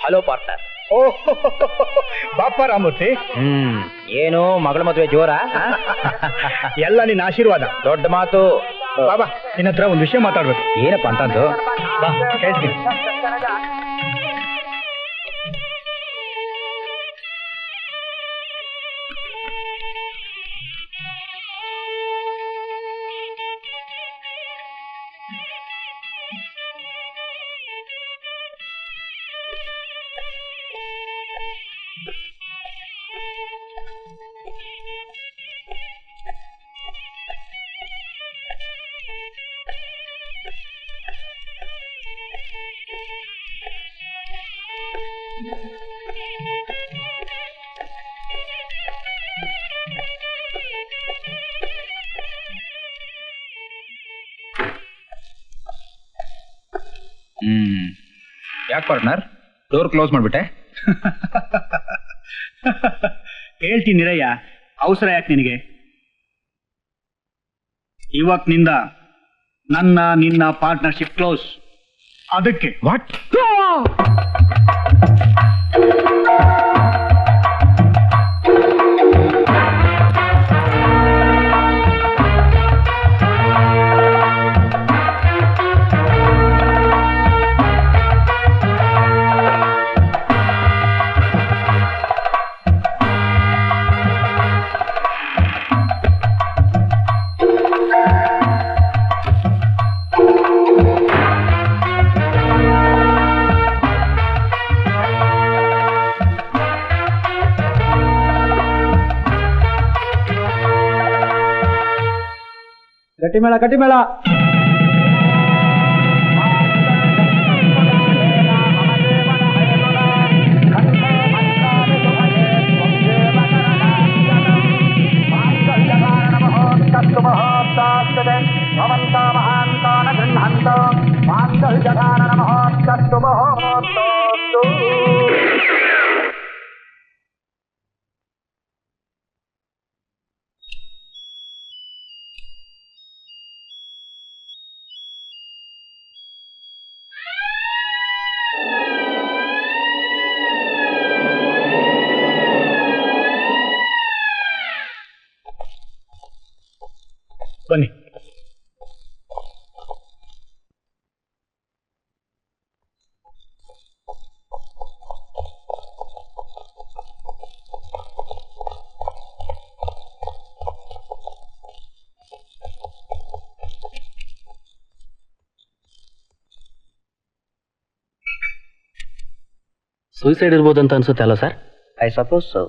Hello partner. ಓಹ್ ಬಾಪ ರಾಮೂರ್ತಿ. ಏನು ಮಗಳ ಮದುವೆ ಜೋರ? ಎಲ್ಲ ನಿನ್ನ ಆಶೀರ್ವಾದ. ದೊಡ್ಡ ಮಾತು. ಬಾಬಾ ನಿನ್ನ ಹತ್ರ ಒಂದು ವಿಷಯ ಮಾತಾಡ್ಬೇಕು. ಏನಪ್ಪ ಅಂತಂದು? ಬಾ ಹೇಳ್ತೀನಿ. ಯಾಕೆ ಪಾರ್ಟ್ನರ್ ಡೋರ್ ಕ್ಲೋಸ್ ಮಾಡ್ಬಿಟ್ಟೆ? ಹೇಳ್ತೀನಿ ನಿರಯ್ಯ, ಅವಸರ ಯಾಕೆ ನಿನಗೆ? ಇವತ್ತಿನಿಂದ ನಿನ್ನ ಪಾರ್ಟ್ನರ್ಶಿಪ್ ಕ್ಲೋಸ್. ಅದಕ್ಕೆ ವಾಟ್? ಗಟ್ಟಿಮೇಳ ಗಟ್ಟಿಮೇಳ. ಬನ್ನಿ. ಸೂಸೈಡ್ ಇರ್ಬೋದಂತ ಅನ್ಸುತ್ತೆ ಅಲ್ಲ ಸರ್? I suppose so.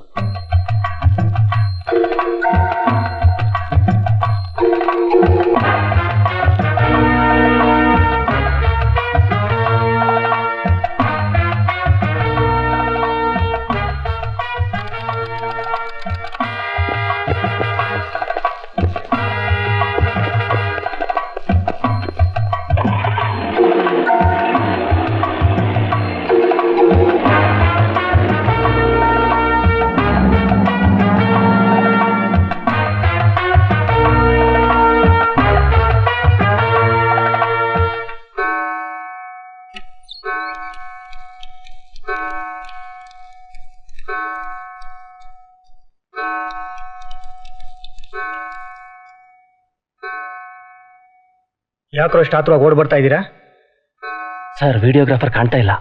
ಯಾಕ್ರೋ ಇಷ್ಟು ಆತುರವಾಗಿ ಓಡ್ ಬರ್ತಾ ಇದ್ದೀರಾ? ಸರ್, ವಿಡಿಯೋಗ್ರಾಫರ್ ಕಾಣ್ತಾ ಇಲ್ಲ.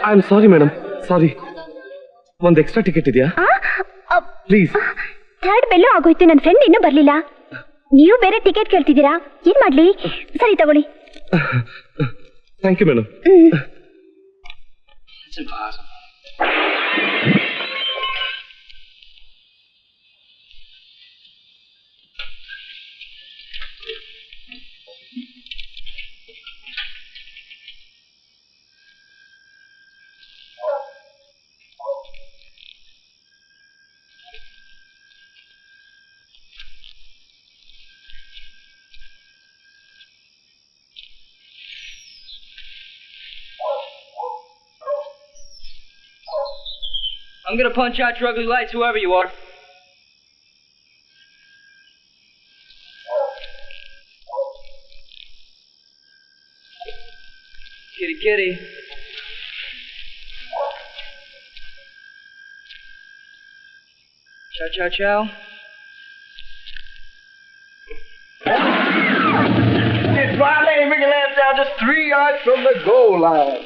I am sorry madam, sorry. ಒಂದು ಎಕ್ಸ್ಟ್ರಾ ಟಿಕೆಟ್ ಇದೆಯಾ ಪ್ಲೀಸ್? ಥರ್ಡ್ ಬೆಲ್ಲು ಆಗೋಯ್ತು, ನನ್ನ ಫ್ರೆಂಡ್ ಇನ್ನೂ ಬರ್ಲಿಲ್ಲ. ನೀವು ಬೇರೆ ಟಿಕೆಟ್ ಕೇಳ್ತಿದ್ದೀರಾ, ಏನ್ ಮಾಡ್ಲಿ? ಸರಿ ತಗೊಳ್ಳಿ. Thank you madam. I'm gonna punch out your ugly lights, whoever you are. Kitty, kitty. Chow, chow, chow. It's Riley making that down just 3 yards from the goal line.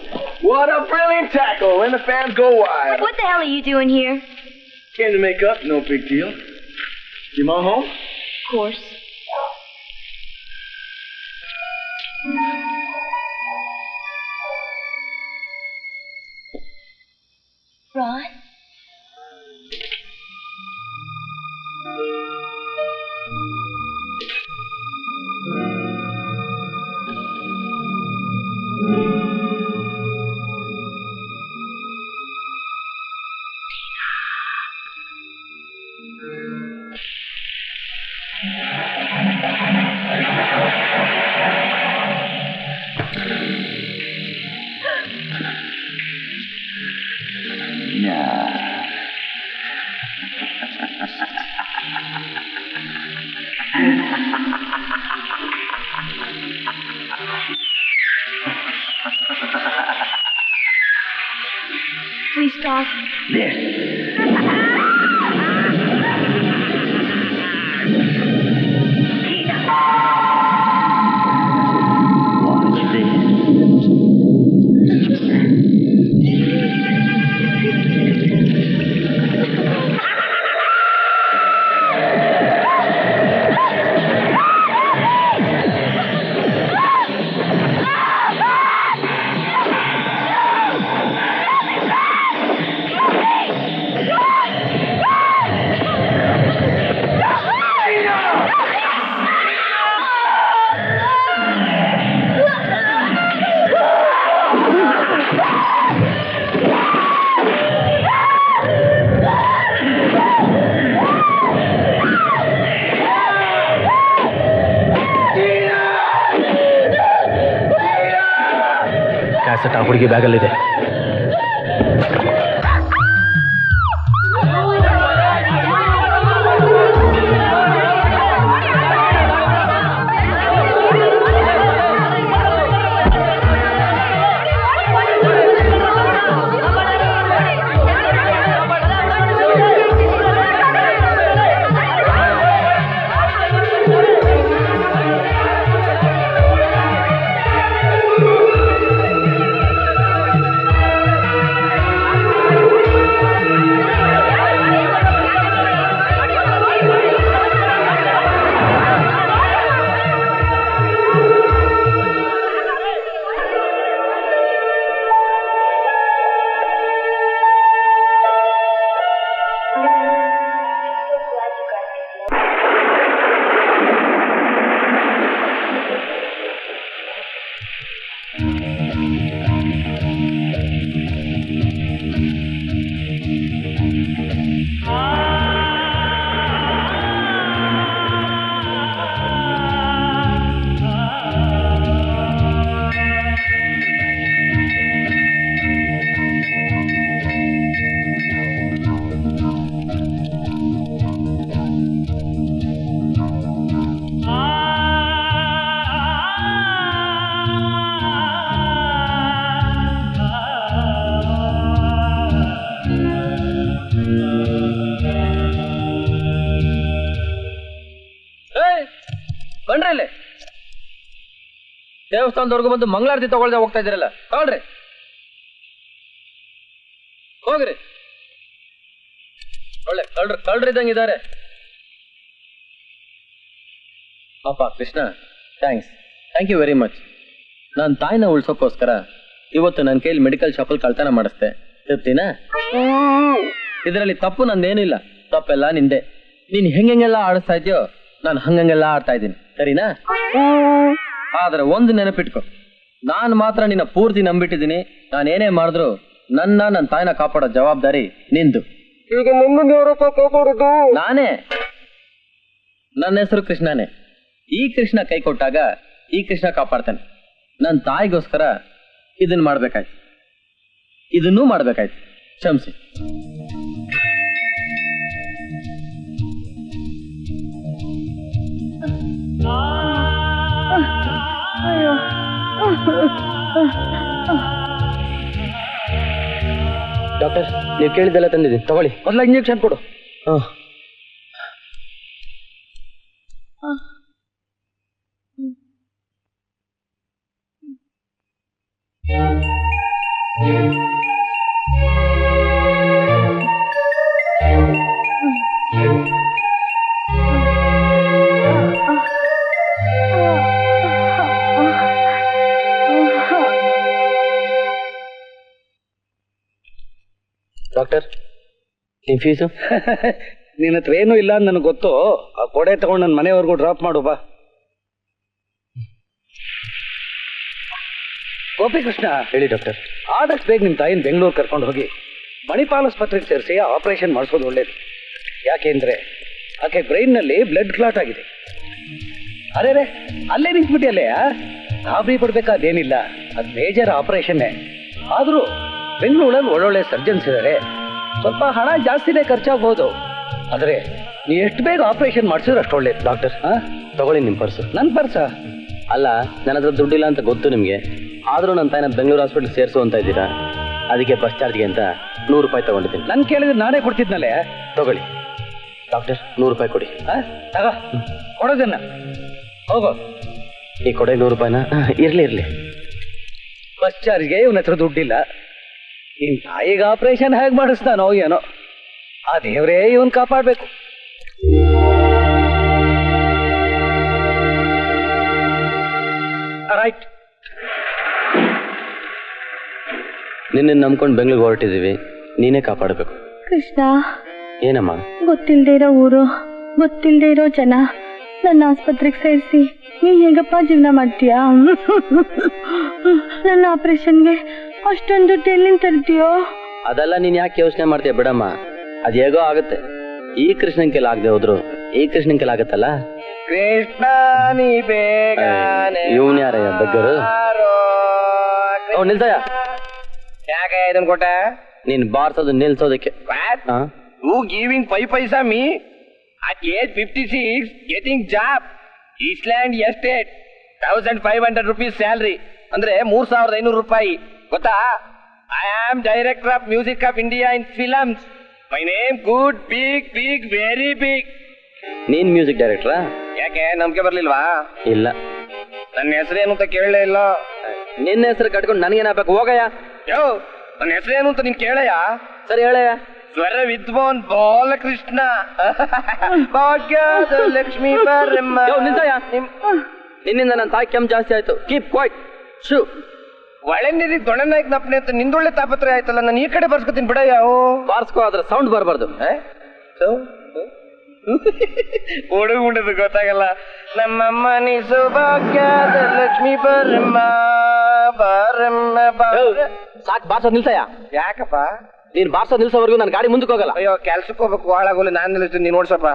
What a brilliant tackle, and the fans go wild. What the hell are you doing here? Came to make up, no big deal. Your mom home? Of course. Ron? Please stop. Cassette ಆ ಹುಡುಗಿ ಬ್ಯಾಗಲ್ಲಿದೆ. ಬನ್ರಿ, ದೇವಸ್ಥಾನದವರೆಗೂ ಬಂದು ಮಂಗಳಾರತಿ ತಗೊಳ್ದೆ ಹೋಗ್ತಾ ಇದ್ದೀರಲ್ಲ, ತಗೊಳ್ರಿ. ಹೋಗ್ರಿ. ಒಳ್ಳೆ ಕಳ್ರಿದ್ದಂಗಿದ್ದಾರೆ. ಅಪ್ಪ Krishna, thank you very much. ನನ್ನ ತಾಯಿನ ಉಳ್ಸೋಕ್ಕೋಸ್ಕರ ಇವತ್ತು ನನ್ನ ಕೈಲಿ ಮೆಡಿಕಲ್ ಶಾಪಲ್ಲಿ ಕಳ್ತನ ಮಾಡಿಸ್ದೆ. ತೃಪ್ತಿನಾ? ಇದರಲ್ಲಿ ತಪ್ಪು ನಂದೇನಿಲ್ಲ, ತಪ್ಪೆಲ್ಲ ನಿಂದೆ. ನೀನ್ ಹೆಂಗೆಲ್ಲ ಆಡಿಸ್ತಾ ಇದೆಯೋ ನಾನು ಹಂಗಂಗೆಲ್ಲ ಆಡ್ತಾ ಇದ್ದೀನಿ, ಸರಿನಾ? ಆದ್ರೆ ಒಂದು ನೆನಪಿಟ್ಕೊ, ನಾನು ಮಾತ್ರ ನಿನ್ನ ಪೂರ್ತಿ ನಂಬಿಟ್ಟಿದ್ದೀನಿ. ನಾನು ಏನೇ ಮಾಡಿದ್ರು ನನ್ನ ತಾಯಿನ ಕಾಪಾಡೋ ಜವಾಬ್ದಾರಿ ನಿಂದು. ಈಗ ಕಾಪಾಡೋದು ನಾನೇ. ನನ್ನ ಹೆಸರು ಕೃಷ್ಣನೇ. ಈ ಕೃಷ್ಣ ಕೈ ಕೊಟ್ಟಾಗ ಈ ಕೃಷ್ಣ ಕಾಪಾಡ್ತಾನೆ. ನನ್ನ ತಾಯಿಗೋಸ್ಕರ ಇದನ್ನ ಮಾಡ್ಬೇಕಾಯ್ತು, ಇದನ್ನೂ ಮಾಡ್ಬೇಕಾಯ್ತು. ಕ್ಷಮಿಸಿ. ಡಾಕ್ಟರ್, ನೀವು ಕೇಳಿದ್ದೆಲ್ಲ ತಂದಿದ್ದೀನಿ, ತಗೊಳ್ಳಿ. ಮೊದಲ ಇಂಜೆಕ್ಷನ್ ಕೊಡು. ಡಾಕ್ಟರ್, ನಿಮ್ಮ ಫೀಸು? ನಿನ್ನ ಹತ್ರ ಏನೂ ಇಲ್ಲ ಅಂತ ನನಗೆ ಗೊತ್ತು. ಆ ಕೊಡೆ ತಗೊಂಡು ನನ್ನ ಮನೆವರೆಗೂ ಡ್ರಾಪ್ ಮಾಡು ಬಾ. ಗೋಪಿಕೃಷ್ಣ, ಹೇಳಿ ಡಾಕ್ಟರ್. ಆದಷ್ಟು ಬೇಗ ನಿಮ್ಮ ತಾಯಿನ ಬೆಂಗಳೂರು ಕರ್ಕೊಂಡು ಹೋಗಿ ಮಣಿಪಾಲ್ ಆಸ್ಪತ್ರೆಗೆ ಸೇರಿಸಿ ಆಪರೇಷನ್ ಮಾಡಿಸೋದು ಒಳ್ಳೇದು. ಯಾಕೆಂದ್ರೆ ಆಕೆ ಬ್ರೈನ್ನಲ್ಲಿ ಬ್ಲಡ್ ಕ್ಲಾಟ್ ಆಗಿದೆ. ಅರೆ ಅಲ್ಲೇ ನಿಂತ್ಬಿಟ್ಟಿಯಲ್ಲೇ, ಗಾಬರಿ ಪಡ್ಬೇಕಾದೇನಿಲ್ಲ. ಅದು ಮೇಜರ್ ಆಪರೇಷನ್ನೇ. ಆದರೂ ಬೆಂಗಳೂರಲ್ಲಿ ಒಳ್ಳೊಳ್ಳೆ ಸರ್ಜನ್ಸ್ ಇದ್ದಾರೆ. ಸ್ವಲ್ಪ ಹಣ ಜಾಸ್ತಿನೇ ಖರ್ಚಾಗ್ಬೋದು, ಆದರೆ ನೀ ಎಷ್ಟು ಬೇಗ ಆಪರೇಷನ್ ಮಾಡಿಸಿದ್ರೆ ಅಷ್ಟು ಒಳ್ಳೇದು. ಡಾಕ್ಟರ್, ತಗೊಳ್ಳಿ ನಿಮ್ಮ ಪರ್ಸು. ನನ್ನ ಪರ್ಸ ಅಲ್ಲ, ನನ್ನ ಹತ್ರ ದುಡ್ಡಿಲ್ಲ ಅಂತ ಗೊತ್ತು ನಿಮಗೆ. ಆದರೂ ನನ್ನ ತಾಯಿನ ಬೆಂಗಳೂರು ಹಾಸ್ಪಿಟಲ್ ಸೇರಿಸು ಅಂತ ಇದ್ದೀರಾ. ಅದಕ್ಕೆ ಬಸ್ ಚಾರ್ಜ್ಗೆ ಅಂತ 100 ರೂಪಾಯಿ ತಗೊಂಡಿದ್ದೀನಿ. ನನ್ ಕೇಳಿದ್ರೆ ನಾನೇ ಕೊಡ್ತಿದ್ನಲ್ಲೇ. ತಗೊಳ್ಳಿ ಡಾಕ್ಟರ್, 100 ರೂಪಾಯಿ ಕೊಡಿ. ತಗ ಕೊಡೋದನ್ನ ಹೋಗೋ. ಈ ಕೊಡೆ 100 ರೂಪಾಯಿನ ಇರ್ಲಿ. ಬಸ್ ಚಾರ್ಜ್ಗೆ ಇವನ ಹತ್ರ ದುಡ್ಡಿಲ್ಲ. ನಿನ್ ತಾಯಿಗೆ ಆಪರೇಷನ್ ಹೇಗೆ ಮಾಡಿಸ್ತಾನೋ ಏನೋ, ಆ ದೇವರೇ ಇವನ್ ಕಾಪಾಡ್ಬೇಕು. ರೈಟ್. ನಿನ್ನ ನಂಬ್ಕೊಂಡು ಬೆಂಗಳೂರಿಗೆ ಹೊರಟಿದ್ದೀವಿ, ನೀನೇ ಕಾಪಾಡಬೇಕು. ಕೃಷ್ಣ, ಏನಮ್ಮ? ಗೊತ್ತಿಲ್ದೇ ಇರೋ ಊರು, ಗೊತ್ತಿಲ್ದೇ ಇರೋ ಜನ, ನನ್ನ ಆಸ್ಪತ್ರೆಗೆ ಸೇರಿಸಿ ನೀ ಹೇಗಪ್ಪ ಜೀವನ ಮಾಡ್ತೀಯಾ? ನನ್ನ ಆಪರೇಷನ್ಗೆ ಅಷ್ಟೊಂದು ದುಡ್ಡು ಎಲ್ಲಿಂದ ತರ್ತೀಯೋ? ಅದೆಲ್ಲ ನೀನ್ ಯಾಕೆ ಯೋಚನೆ ಮಾಡ್ತೀಯ ಬಿಡಮ್ಮ, ಅದ್ ಹೇಗೋ ಆಗುತ್ತೆ. ಈ ಕೃಷ್ಣನ್ ಕೆಲ ಆಗದೆ ಹೋದ್ರು ಈ ಕೃಷ್ಣನ್ ಕೆಲ ಆಗತ್ತಲ್ಲ. ಕೃಷ್ಣ ನೀ ಬೇಗನೆ ಇವನ್ ಯಾರಯ್ಯ ಬಗ್ಗರು? ನಿಲ್ಸಯ್ಯ. ಯಾಕೆ ಇದನ್ ಕೊಟ್ಟೆ? ನೀನ್ ಬಾರ್ಸೋದು ನಿಲ್ಸೋದಕ್ಕೆ. You giving 5 paisa me at age 56, getting job, Eastland Estate, 1500 rupees salary, ಅಂದ್ರೆ 3500 ರೂಪಾಯಿ. ಗೊತ್ತಾ? I am director of music of India in films. My name good, big, very big. ನೀನ್ ಮ್ಯೂಸಿಕ್ ಡೈರೆಕ್ಟರಾ? ಯಾಕೆ ನಂಬಿಕೆ ಬರ್ಲಿಲ್ವಾ? ಇಲ್ಲ. ನನ್ನ ಹೆಸರೇನು ಅಂತ ಕೇಳಲೇ ಇಲ್ಲ. ನಿನ್ನ ಹೆಸರು ಕಟ್ಕೊಂಡು ನನಗೇನಾಗಬೇಕು? ಹೋಗಯ್ಯ. ಯೋ, ನನ್ನ ಹೆಸರೇನು ಅಂತ ನೀನ್ ಕೇಳಯ್ಯ? ಸರಿ ಹೇಳಯ್ಯ. ಸ್ವರ ವಿದ್ವಾನ್ ಬಾಲಕೃಷ್ಣ, ಭಾಗ್ಯದ ಲಕ್ಷ್ಮೀ ಬರಮ್ಮ. ನಿನ್ನಿಂದ ನನ್ನ ತಾಯಿ ಕೆಮ್ಮು ಜಾಸ್ತಿ ಆಯ್ತು. Keep quiet. ಶೂ. ಒಳೆ ನೀರಿ ದೊಣ್ಣೆ ನಾಯ್ಕ ನಪ್ಪನೆ ಅಂತ ನಿಂದೊಳ್ಳೆ ತಾಪತ್ರೆ ಆಯ್ತಲ್ಲ, ನಾನು ಈ ಕಡೆ ಬರ್ಸ್ಕೊತೀನಿ ಬಿಡ. ಯಾವ ಬಾರ್ಸ್ಕೋ, ಆದ್ರೆ ಸೌಂಡ್ ಬರಬಾರ್ದು. ಹುಡುಗುಂಡದು ಗೊತ್ತಾಗಲ್ಲ. ನಮ್ಮಮ್ಮ ನೀ ಸೌಭಾಗ್ಯದ ಲಕ್ಷ್ಮೀ ಬರಮ್ಮ ಬರಮ್ಮ. ಸಾಕು, ಬಾರ್ಸೋದ್ ನಿಲ್ಸಯ್ಯ. ಯಾಕಪ್ಪ? ನೀನ್ ಬಾರ್ಸೋದ್ ನಿಲ್ಸೋವರೆಗೂ ನಾನು ಗಾಡಿ ಮುಂದಕ್ಕೆ ಹೋಗಲ್ಲ. ಅಯ್ಯೋ, ಕೆಲ್ಸಕ್ಕೆ ಹೋಗ್ಬೇಕು, ಹಾಳಾಗೋಲ್ಲ. ನಾನು ನಿಲ್ಲಿಸ್ತೀನಿ, ನೀನ್ ನೋಡ್ಸಪ್ಪ.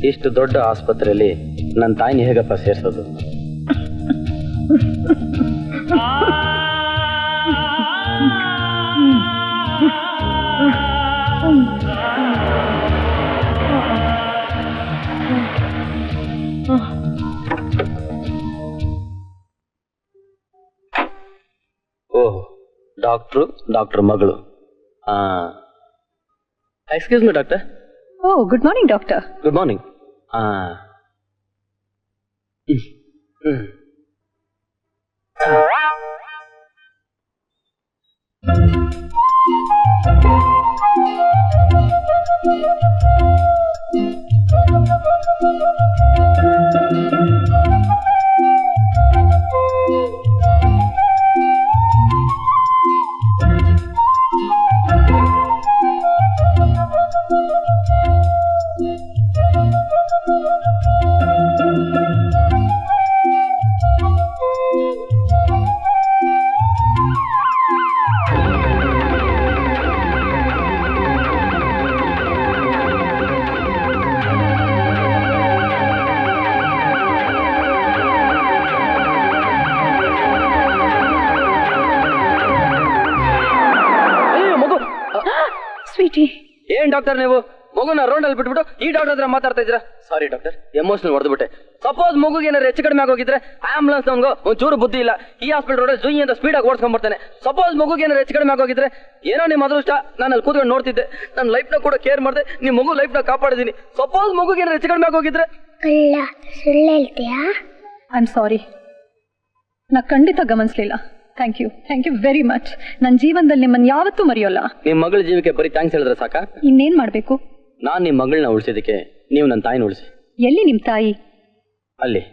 ಇಷ್ಟು ದೊಡ್ಡ ಆಸ್ಪತ್ರೆಯಲ್ಲಿ ನನ್ನ ತಾಯಿನ ಹೇಗಪ್ಪ ಸೇರ್ಸೋದು? ಓಹ್, ಡಾಕ್ಟ್ರು ಮಗಳು. Excuse me doctor. Oh good morning doctor. Good morning. Sweetie, ಏನ್ ಡಾಕ್ಟರ್ ನೀವು ಮಗುನ ರೋಡ್ ಅಲ್ಲಿ ಬಿಟ್ಬಿಟ್ಟು ಈ ಡಾಕ್ಟರ್ ಹತ್ರ ಮಾತಾಡ್ತಾ ಇದ್ದೀರಾ? ಸಾರಿ ಡಾಕ್ಟರ್, ಎಮೋಷನಲ್ ಹೊಡೆದ್ಬಿಟ್ಟೆ. ಸಪೋಸ್ ಮಗುಗೆ ಏನಾರು ಹೆಚ್ಚು ಕಡಿಮೆ ಆಗೋಗಿದ್ರೆ ಆಂಬುಲೆನ್ಸ್ ನಮ್ಗೆ ಒಂಚೂರು ಬುದ್ಧಿ ಇಲ್ಲ, ಈ ಹಾಸ್ಪಿಟಲ್ ರೋಡ್ ಜುಯಿ ಅಂತ ಸ್ಪೀಡ್ ಆಗಿ ಓಡಿಸ್ಕೊಂಡ್ ಬರ್ತಾನೆ. ಸಪೋಸ್ ಮಗುಗೆ ಏನಾರು ಹೆಚ್ಚು ಕಡಿಮೆ ಆಗೋಗಿದ್ರೆ ಏನೋ ನಿಮ್ಮ ಅದೃಷ್ಟ, ನಾನು ಅಲ್ಲಿ ಕೂತ್ಕೊಂಡು ನೋಡ್ತಿದ್ದೆ, ನನ್ನ ಲೈಫ್ನ ಕೂಡ ಕೇರ್ ಮಾಡಿದೆ, ನಿಮ್ಮ ಮಗು ಲೈಫ್ನ ಕಾಪಾಡಿದೀನಿ. ಸಪೋಸ್ ಮಗುಗೆ ಏನಾರು ಹೆಚ್ಚು ಕಡಿಮೆ ಆಗೋಗಿದ್ರೆ ಅಲ್ಲ, ಸುಳ್ಳು ಹೇಳ್ತೀಯಾ? ಐ ಆಮ್ ಸಾರಿ, ನಾ ಖಂಡಿತ ಗಮನಿಸ್ಲಿಲ್ಲ. Thank you very much. ನನ್ನ ಜೀವನದಲ್ಲಿ ನಿಮ್ಮನ್ನು ಯಾವತ್ತೂ ಮರೆಯೋಲ್ಲ. ನಿಮ್ಮ ಮಗಳ ಜೀವಕ್ಕೆ ಬರೀ ಥ್ಯಾಂಕ್ಸ್ ಹೇಳಿದ್ರೆ ಸಾಕ? ಇನ್ನೇನ್ ಮಾಡ್ಬೇಕು? ನಾನು ನಿಮ್ಮ ಮಗಳನ್ನ ಉಳಿಸಿದಕ್ಕೆ ನೀವು ನನ್ನ ತಾಯಿನ ಉಳಿಸಿ. ಎಲ್ಲಿ ನಿಮ್ ತಾಯಿ? ಅಲ್ಲಿ.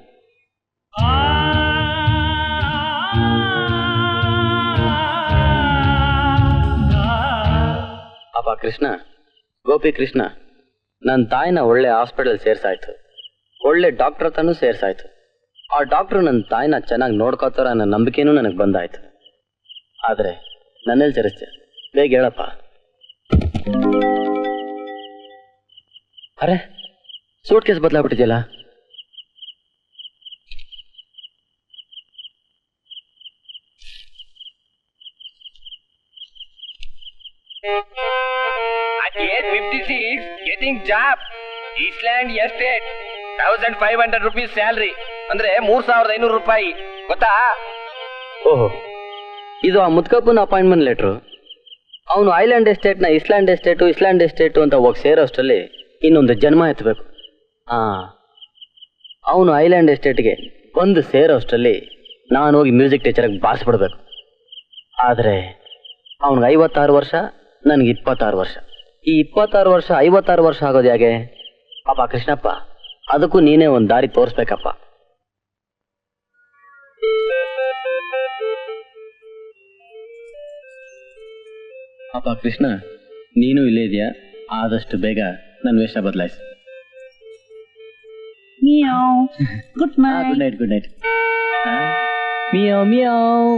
ಅಪ್ಪ ಕೃಷ್ಣ, ಗೋಪಿ ಕೃಷ್ಣ, ನನ್ನ ತಾಯಿನ ಒಳ್ಳೆ ಹಾಸ್ಪಿಟಲ್ ಸೇರ್ಸಾಯ್ತು, ಒಳ್ಳೆ ಡಾಕ್ಟರ್ ಹತ್ರನೂ ಸೇರ್ಸಾಯ್ತು. ಆ ಡಾಕ್ಟ್ರು ನನ್ನ ತಾಯಿನ ಚೆನ್ನಾಗಿ ನೋಡ್ಕೋತಾರ ಅನ್ನೋ ನಂಬಿಕೆನೂ ನನಗೆ ಬಂದಾಯ್ತು. ಆದರೆ ನನ್ನೆಲ್ಲಿ ಸೇರಿಸ್ತೆ? ಬೇಗ ಹೇಳಪ್ಪ. ಅರೆ, suit case ಬದಲಾಗ್ಬಿಟ್ಟಿದೆಯಲ್ಲ. At age 56, getting job. Eastland Estate. 1500 rupees salary. ಅಂದ್ರೆ 3500 ರೂಪಾಯಿ. ಗೊತ್ತಾ? ಓಹೋ, ಇದು ಆ ಮುದ್ಕಪ್ಪನ ಅಪಾಯಿಂಟ್ಮೆಂಟ್ ಲೆಟ್ರು. ಅವನು ಐಲ್ಯಾಂಡ್ ಎಸ್ಟೇಟ್ನ ಇಸ್ಲ್ಯಾಂಡ್ ಎಸ್ಟೇಟು ಅಂತ ಹೋಗಿ ಸೇರೋಷ್ಟರಲ್ಲಿ ಇನ್ನೊಂದು ಜನ್ಮ ಎತ್ತಬೇಕು. ಅವನು ಐಲ್ಯಾಂಡ್ ಎಸ್ಟೇಟ್ಗೆ ಬಂದು ಸೇರೋಷ್ಟರಲ್ಲಿ ನಾನು ಹೋಗಿ ಮ್ಯೂಸಿಕ್ ಟೀಚರ್ಗೆ ಬಾರಿಸ್ಬಿಡ್ಬೇಕು. ಆದರೆ ಅವನಿಗೆ 56 ವರ್ಷ, ನನಗೆ 26 ವರ್ಷ. ಈ 26 ವರ್ಷ 56 ವರ್ಷ ಆಗೋದು ಹೇಗೆ? ಅಪ್ಪ ಕೃಷ್ಣಪ್ಪ, ಅದಕ್ಕೂ ನೀನೇ ಒಂದು ದಾರಿ ತೋರಿಸ್ಬೇಕಪ್ಪ. ಅಪ್ಪ ಕೃಷ್ಣ, ನೀನು ಇಲ್ಲೇ ಇದೆಯಾ? ಆದಷ್ಟು ಬೇಗ ನನ್ನ ವೇಷ ಬದಲಾಯಿಸಿ. Good night. Good night. ಮಿಯಾವ್ ಮಿಯಾವ್.